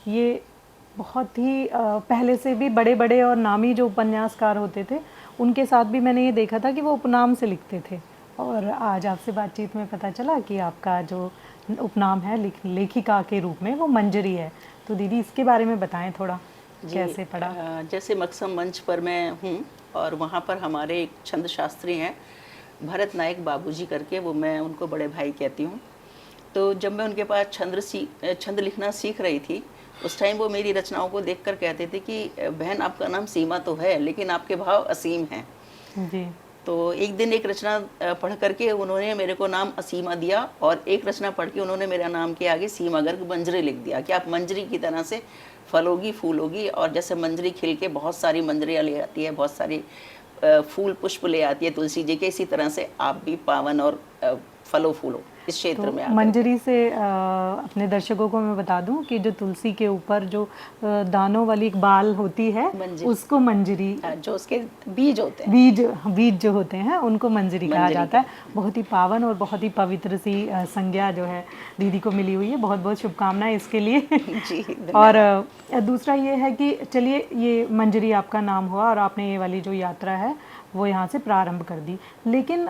ये बहुत ही पहले से भी बड़े बड़े और नामी जो उपन्यासकार होते थे उनके साथ भी मैंने ये देखा था कि वो उपनाम से लिखते थे। और आज आपसे बातचीत में पता चला कि आपका जो उपनाम है लेखिका के रूप में वो मंजरी है। तो दीदी इसके बारे में बताएं थोड़ा, जी। कैसे पढ़ा? जैसे मकसम मंच पर मैं हूँ और वहाँ पर हमारे एक छंद शास्त्री हैं भरत नायक बाबूजी करके, वो मैं उनको बड़े भाई कहती हूँ। तो जब मैं उनके पास छंद लिखना सीख रही थी, उस टाइम वो मेरी रचनाओं को देखकर कहते थे कि बहन आपका नाम सीमा तो है लेकिन आपके भाव असीम हैं। जी। तो एक दिन एक रचना पढ़ करके उन्होंने मेरे को नाम असीमा दिया और एक रचना पढ़ के उन्होंने मेरा नाम के आगे सीमा गर्ग मंजरी लिख दिया कि आप मंजरी की तरह से फलोगी फूलोगी। और जैसे मंजरी खिल के बहुत सारी मंजरियाँ ले आती है, बहुत सारी फूल पुष्प ले आती है तुलसी जी के, इसी तरह से आप भी पावन और फलो फूलो इस क्षेत्र तो में आकर के। मंजरी से अपने दर्शकों को मैं बता दूं कि जो तुलसी के ऊपर जो दानों वाली एक बाल होती है मंजरी, उसको मंजरी, जो उसके बीज होते हैं, बीज बीज जो होते हैं उनको मंजरी कहा मंजरी जाता है। बहुत ही पावन और बहुत ही पवित्र सी संज्ञा जो है दीदी को मिली हुई है। बहुत बहुत शुभकामनाएं इसके लिए। जी और धन्यवाद। दूसरा ये है कि चलिए ये मंजरी आपका नाम हुआ और आपने ये वाली जो यात्रा है वो यहाँ से प्रारंभ कर दी। लेकिन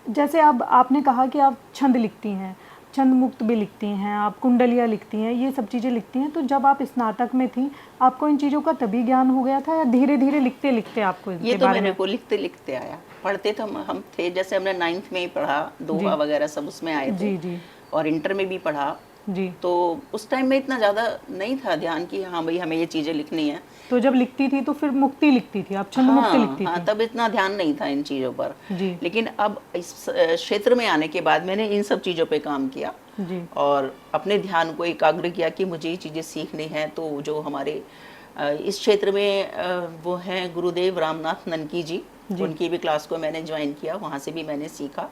जैसे अब आपने कहा कि आप छंद लिखती हैं, छंद मुक्त भी लिखती हैं, आप कुंडलियाँ लिखती हैं, ये सब चीज़ें लिखती हैं, तो जब आप स्नातक में थी आपको इन चीज़ों का तभी ज्ञान हो गया था या धीरे धीरे लिखते लिखते आपको ये इनके तो बारे मेरे में? को लिखते लिखते आया। पढ़ते तो हम थे, जैसे हमने 9th में ही पढ़ा, जी दोहा वगैरह सब उसमें आए थे, जी जी और इंटर में भी पढ़ा। जी। तो उस टाइम में इतना ज़्यादा नहीं था ध्यान कि हाँ भाई हमें ये चीज़ें लिखनी है। तो जब लिखती थी तो फिर मुक्ति लिखती थी, आप छंद मुक्ति हाँ लिखती हाँ, थी? तब इतना ध्यान नहीं था इन चीज़ों पर। जी लेकिन अब इस क्षेत्र में आने के बाद मैंने इन सब चीज़ों पे काम किया जी और अपने ध्यान को एकाग्र किया कि मुझे ये चीज़ें सीखनी हैं। तो जो हमारे इस क्षेत्र में वो हैं गुरुदेव रामनाथ ननकी जी, जी उनकी भी क्लास को मैंने ज्वाइन किया, वहाँ से भी मैंने सीखा।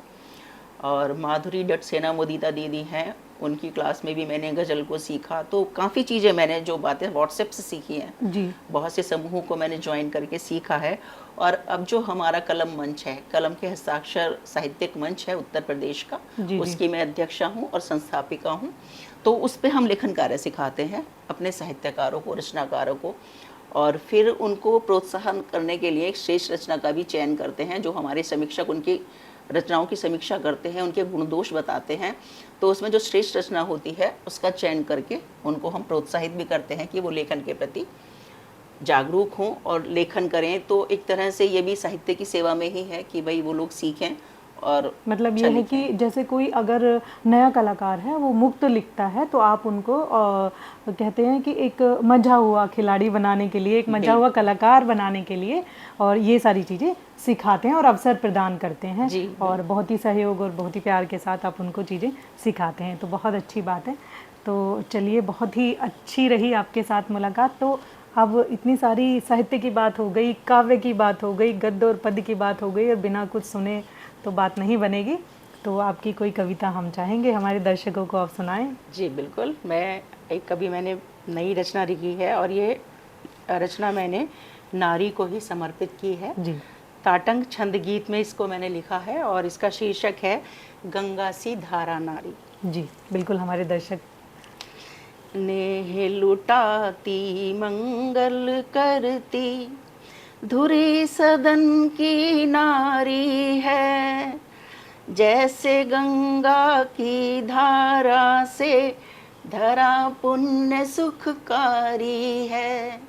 और माधुरी डट सेना मोदिता दीदी हैं, उनकी क्लास में भी मैंने गज़ल को सीखा। तो काफ़ी चीज़ें मैंने जो बातें व्हाट्सएप से सीखी हैं, जी बहुत से समूहों को मैंने ज्वाइन करके सीखा है। और अब जो हमारा कलम मंच है, कलम के हस्ताक्षर साहित्यिक मंच है उत्तर प्रदेश का, जी जी उसकी मैं अध्यक्षा हूँ और संस्थापिका हूँ। तो उस पर हम लेखन कार्य सिखाते हैं अपने साहित्यकारों को, रचनाकारों को, और फिर उनको प्रोत्साहन करने के लिए एक श्रेष्ठ रचना का भी चयन करते हैं। जो हमारे समीक्षक उनकी रचनाओं की समीक्षा करते हैं, उनके गुण दोष बताते हैं। तो उसमें जो श्रेष्ठ रचना होती है उसका चयन करके उनको हम प्रोत्साहित भी करते हैं कि वो लेखन के प्रति जागरूक हों और लेखन करें। तो एक तरह से ये भी साहित्य की सेवा में ही है कि भाई वो लोग सीखें और मतलब अच्छा ये है लिखें। कि जैसे कोई अगर नया कलाकार है वो मुक्त लिखता है तो आप उनको कहते हैं कि एक मंझा हुआ खिलाड़ी बनाने के लिए, एक मंझा हुआ कलाकार बनाने के लिए और ये सारी चीज़ें सिखाते हैं और अवसर प्रदान करते हैं। जी और बहुत ही सहयोग और बहुत ही प्यार के साथ आप उनको चीज़ें सिखाते हैं, तो बहुत अच्छी बात है। तो चलिए, बहुत ही अच्छी रही आपके साथ मुलाकात। तो अब इतनी सारी साहित्य की बात हो गई, काव्य की बात हो गई, गद्य और पद्य की बात हो गई और बिना कुछ सुने तो बात नहीं बनेगी। तो आपकी कोई कविता हम चाहेंगे हमारे दर्शकों को आप सुनाएं। जी बिल्कुल। मैंने नई रचना लिखी है और ये रचना मैंने नारी को ही समर्पित की है। जी ताटंग छंद गीत में इसको मैंने लिखा है और इसका शीर्षक है गंगा सी धारा नारी। जी बिल्कुल, हमारे दर्शक। नेह लुटाती मंगल करती धुरी सदन की नारी है, जैसे गंगा की धारा से धरा पुण्य सुखकारी है,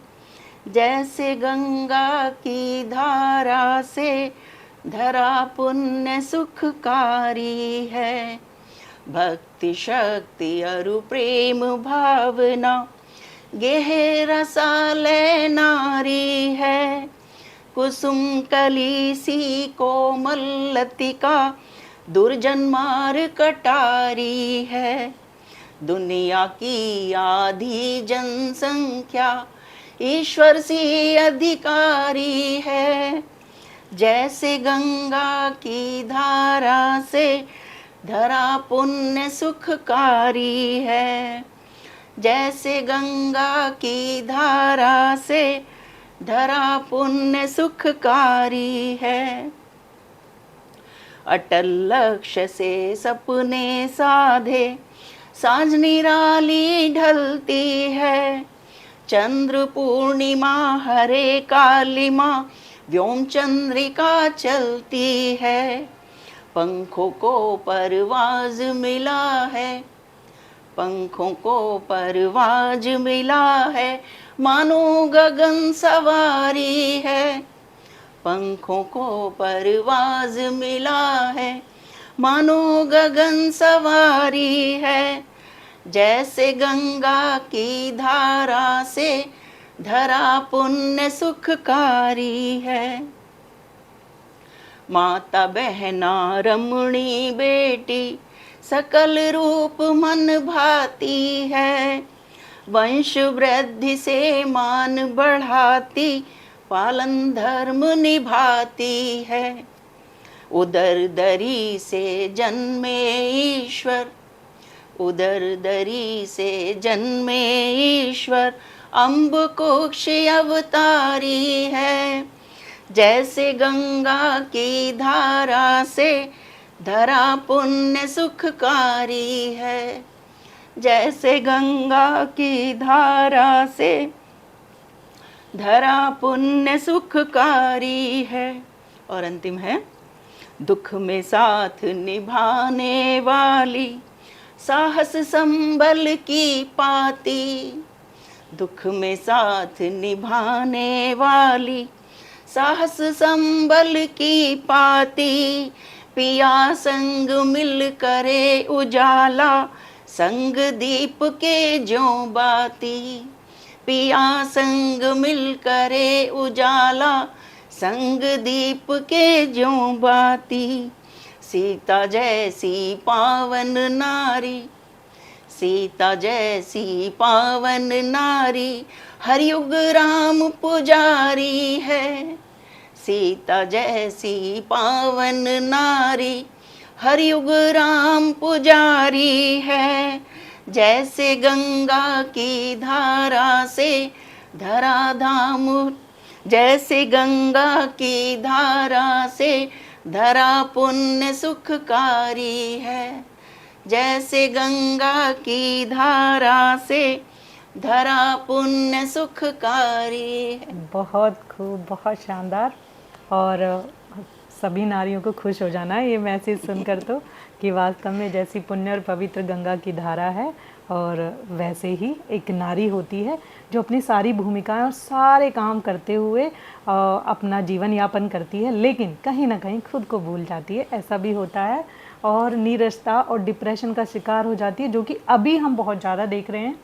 जैसे गंगा की धारा से धरा पुण्य सुखकारी है। भक्ति शक्ति अरु प्रेम भावना गहरा साले नारी है, कुसुम कली सी कोमल लतिका दुर्जन्मार कटारी है। दुनिया की आधी जनसंख्या ईश्वर सी अधिकारी है, जैसे गंगा की धारा से धरा पुण्य सुखकारी है, जैसे गंगा की धारा से धरा पुण्य सुखकारी है। अटल लक्ष्य से सपने साधे साँझ निराली ढलती है, चंद्र पूर्णिमा हरे कालिमा, व्योम चंद्रिका चलती है। पंखों को परवाज मिला है, पंखों को परवाज मिला है, मानो गगन सवारी है। पंखों को परवाज मिला है, मानो गगन सवारी है। जैसे गंगा की धारा से धरा पुण्य सुखकारी है। माता बहना रमणी बेटी, सकल रूप मन भाती है। वंश वृद्धि से मान बढ़ाती, पालन धर्म निभाती है। उदर दरी से जन्मे ईश्वर, उदर दरी से जन्मे ईश्वर, अम्ब कोक्ष अवतारी है। जैसे गंगा की धारा से धरा पुण्य सुखकारी है। जैसे गंगा की धारा से धरा पुण्य सुखकारी है। और अंतिम है, दुख में साथ निभाने वाली, साहस संबल की पाती। दुख में साथ निभाने वाली, साहस संबल की पाती। पिया संग मिल करे उजाला, संग दीप के ज्यों बाती। पिया संग मिल करे उजाला, संग दीप के ज्यों बाती। सीता जैसी पावन नारी, सीता जैसी पावन नारी, हर युग राम पुजारी है। सीता जैसी पावन नारी, हर युग राम पुजारी है। जैसे गंगा की धारा से धरा धाम, जैसे गंगा की धारा से धरा पुण्य सुखकारी है। जैसे गंगा की धारा से धरा पुण्य सुखकारी है। बहुत खूब, बहुत शानदार। और सभी नारियों को खुश हो जाना है ये मैसेज सुनकर तो, कि वास्तव में जैसी पुण्य और पवित्र गंगा की धारा है, और वैसे ही एक नारी होती है जो अपनी सारी भूमिकाएं और सारे काम करते हुए अपना जीवन यापन करती है, लेकिन कहीं ना कहीं खुद को भूल जाती है। ऐसा भी होता है, और नीरसता और डिप्रेशन का शिकार हो जाती है, जो कि अभी हम बहुत ज़्यादा देख रहे हैं।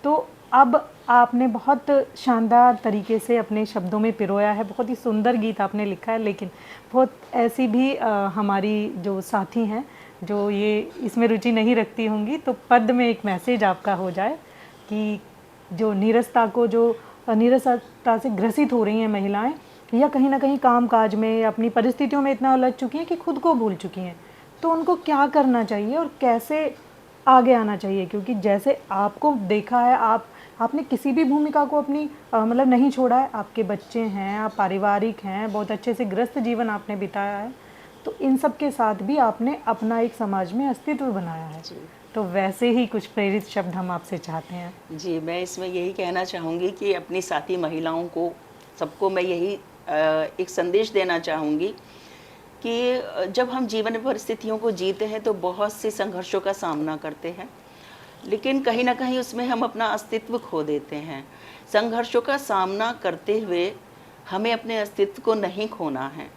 तो अब आपने बहुत शानदार तरीके से अपने शब्दों में पिरोया है, बहुत ही सुंदर गीत आपने लिखा है। लेकिन बहुत ऐसी भी हमारी जो साथी हैं जो ये इसमें रुचि नहीं रखती होंगी, तो पद में एक मैसेज आपका हो जाए कि जो नीरसता को, जो नीरसता से ग्रसित हो रही हैं महिलाएं, या कहीं ना कहीं काम काज में या अपनी परिस्थितियों में इतना उलझ चुकी हैं कि खुद को भूल चुकी हैं, तो उनको क्या करना चाहिए और कैसे आगे आना चाहिए? क्योंकि जैसे आपको देखा है, आपने किसी भी भूमिका को अपनी मतलब नहीं छोड़ा है। आपके बच्चे हैं, आप पारिवारिक हैं, बहुत अच्छे से ग्रस्त जीवन आपने बिताया है, तो इन सब के साथ भी आपने अपना एक समाज में अस्तित्व बनाया है। तो वैसे ही कुछ प्रेरित शब्द हम आपसे चाहते हैं। जी, मैं इसमें यही कहना चाहूँगी कि अपनी साथी महिलाओं को, सबको मैं यही एक संदेश देना चाहूँगी कि जब हम जीवन परिस्थितियों को जीते हैं तो बहुत से संघर्षों का सामना करते हैं, लेकिन कहीं ना कहीं उसमें हम अपना अस्तित्व खो देते हैं। संघर्षों का सामना करते हुए हमें अपने अस्तित्व को नहीं खोना है,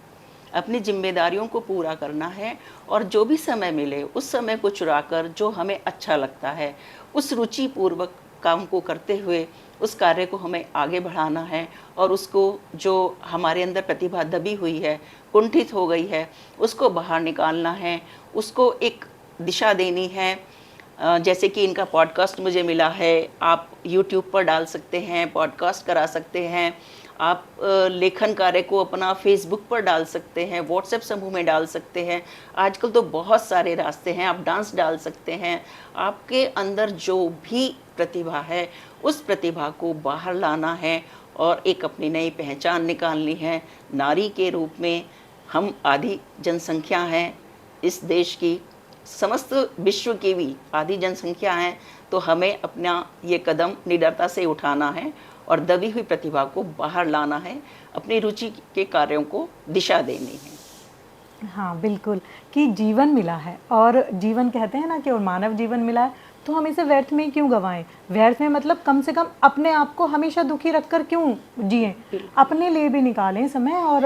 अपनी जिम्मेदारियों को पूरा करना है, और जो भी समय मिले उस समय को चुराकर जो हमें अच्छा लगता है उस रुचिपूर्वक काम को करते हुए उस कार्य को हमें आगे बढ़ाना है, और उसको जो हमारे अंदर प्रतिभा दबी हुई है, कुंठित हो गई है, उसको बाहर निकालना है, उसको एक दिशा देनी है। जैसे कि इनका पॉडकास्ट मुझे मिला है, आप यूट्यूब पर डाल सकते हैं, पॉडकास्ट करा सकते हैं, आप लेखन कार्य को अपना फेसबुक पर डाल सकते हैं, व्हाट्सएप समूह में डाल सकते हैं। आजकल तो बहुत सारे रास्ते हैं, आप डांस डाल सकते हैं। आपके अंदर जो भी प्रतिभा है उस प्रतिभा को बाहर लाना है और एक अपनी नई पहचान निकालनी है। नारी के रूप में हम आधी जनसंख्या हैं इस देश की, समस्त विश्व की भी आधी जनसंख्या है, तो हमें अपना ये कदम निडरता से उठाना है और दबी हुई प्रतिभा को बाहर लाना है, अपनी रुचि के कार्यों को दिशा देनी है। हाँ बिल्कुल, कि जीवन मिला है और जीवन कहते हैं ना कि और मानव जीवन मिला है, तो हम इसे व्यर्थ में क्यों गंवाएं। व्यर्थ में मतलब कम से कम अपने आप को हमेशा दुखी रखकर क्यों जिएं, अपने लिए भी निकालें समय और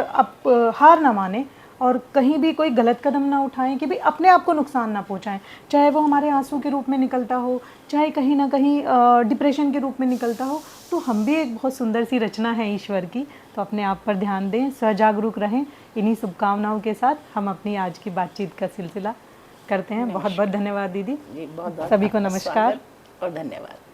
हार ना माने और कहीं भी कोई गलत कदम ना उठाएं कि भी अपने आप को नुकसान ना पहुंचाएं, चाहे वो हमारे आंसू के रूप में निकलता हो, चाहे कहीं ना कहीं डिप्रेशन के रूप में निकलता हो। तो हम भी एक बहुत सुंदर सी रचना है ईश्वर की, तो अपने आप पर ध्यान दें, सजागरूक रहें। इन्हीं शुभकामनाओं के साथ हम अपनी आज की बातचीत का सिलसिला करते हैं। बहुत बहुत धन्यवाद दीदी। जी बहुत बहुत सभी को आपका नमस्कार स्वागत और धन्यवाद।